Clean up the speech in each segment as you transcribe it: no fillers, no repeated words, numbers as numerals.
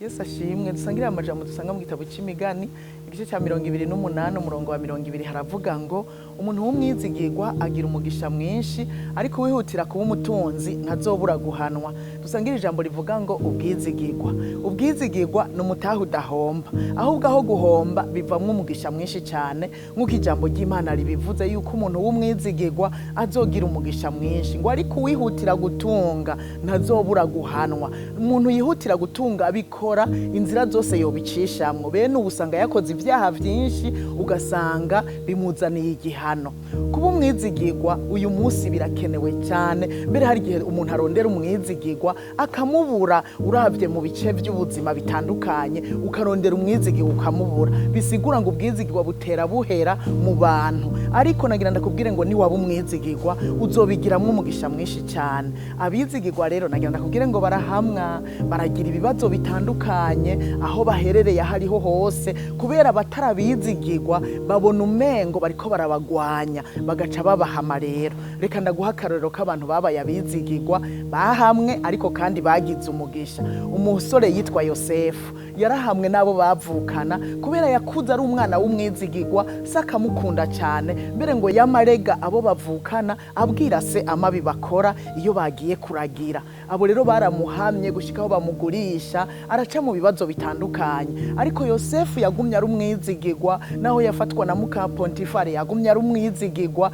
Yesu ashimwe. Dusangire amajambo dusanga mu gitabo c'imigani igice ca 28 umurongo wa 20 haravuga ngo umuntu w'umwizigirwa agira umugisha mwinshi ariko wihutira kuba umutunzi ntazobura guhanwa. Dusangire ijambo rivuga ngo ubwizigirwa. Ubwizigirwa ni umutahe udahomba, ahubwo aho guhomba bivamwo umugisha mwinshi cyane, nk'uko ijambo ry'Imana ribivuze yuko umuntu w'umwizigirwa azogira umugisha mwinshi, ngo ariko wihutira gutunga ntazobura guhanwa. Umuntu yihutira gutunga abikora inzira zose yobicishamwo, bene ubusanga yakoze ivyaha vyinshi ugasanga bimuzaniye igihano. Kuba umwizigirwa uyu munsi birakenewe cyane, mbere hari igihe umuntu arondera umwizigirwa akamubura. Uravye mu bice by'ubuzima bitandukanye ukarondera umwizigirwa ukamubura, bisigura ngo ubwizigirwa butera buhera mu bantu. Ariko nagira ndakubwire ngo ni waba umwizigirwa uzobigiramwo umugisha mwinshi cyane. Abizigirwa rero nagira ndakubwire ngo barahamwa, baragira ibibazo bitandukanye aho baherereye hariho hose, kubera batarabizigirwa babona umengo bariko barabagwanya bagaca babahama. Rero reka ndaguha akarorero k'abantu babaye abizigirwa bahamwe ariko kandi bagize umugisha. Umusore yitwa Yosefu yarahamwe nabo bavukana kubera yakuze ari umwana w'umwizigirwa, sakamukunda cyane, mbere ngo yamarega abo bavukana abwira se amabi bakora iyo bagiye kuragira. Abo rero baramuhamye gushikaho bamugurisha, araca mu bibazo bitandukanye. Ariko Yosefu yagumye ari umwizigirwa, naho yafatwa na muka Pontifari yagumye ari umwizigirwa,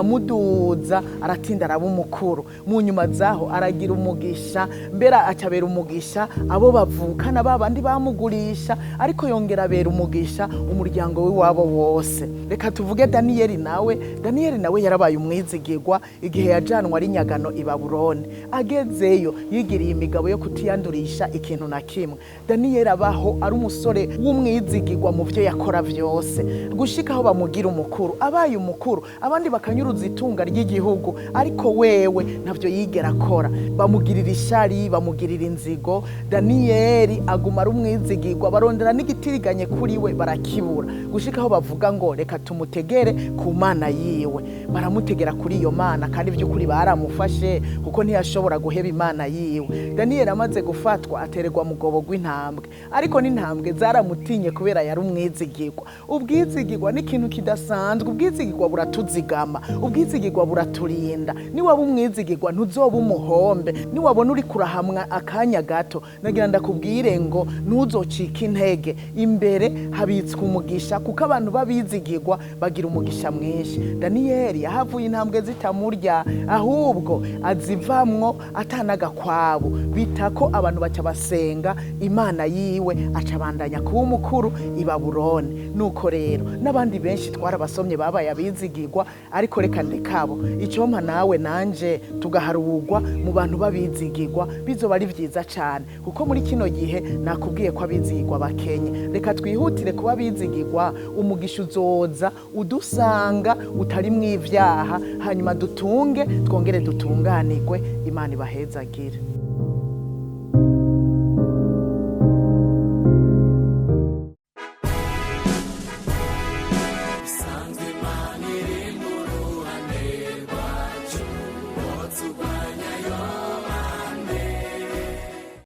biramuduza aratinda araba umukuru. Mu nyuma zaho aragira umugisha, mbera acabera umugisha abo bavukana babandi bamugurisha, ariko yongera abera umugisha umuryango w'iwabo wose. Reka tuvuge Daniyeli nawe yarabaye umwizigirwa igihe yajanwa ari nyagano i Babuloni. Agezeyo yigiriye imigabo yo kutiyandurisha ikintu na kimwe. Daniyeli abaho ari umusore w'umwizigirwa mu byo yakora vyose, gushikaho bamugira umukuru. Abaye umukuru abandi bakanyuruza itunga ry'igihugu, ariko wewe ntavyo yigera akora. Bamugirira ishari, bamugirira inzigo. Daniyeli aguma ari umwizigirwa, barondera n'igitiriganye kuri we barakibura, gushikaho bavuga ngo reka tumutegere ku mana yiwe. Baramutegera kuri iyo mana, kandi by'ukuri baramufashe kuko ntiyashobora guheba imana yiwe. Daniyeli amaze gufatwa atererwa mu gobo gw'intambwe, ariko n'intambwe zaramutinye kubera yari umwizigirwa. Ubwizigirwa ni ikintu kidasanzwe. Ubwizigirwa buratuzigama, ubwizigirwa buraturinda. Niwaba umwizigirwa ntuzoba umuhombe, niwabona uri kurahamwa akanya gato, nagira ndakubwire ngo ntuzocika intege. Imbere habitswe umugisha, kuko abantu babizigirwa bagira umugisha mwinshi. Daniyeli yahavuye intambwe zitamurya, ahubwo azivamwo atanaga kwabo, bitako abantu baca basenga imana yiwe, acabandanya kuba umukuru i Babuloni. Nuko rero n'abandi benshi twarabasomye babaye abizigirwa, ariko reka ndekabo icompa nawe nanje tugaharugwa mu bantu babizigirwa, bizoba ari vyiza cyane, kuko muri kino gihe nakubwiye ko abizigirwa bakenye. Reka twihutire kuba abizigirwa, umugisha uzoza udusanga utari mw'ivyaha, hanyuma dutunge twongere dutunganirwe. Imana ibahezagire.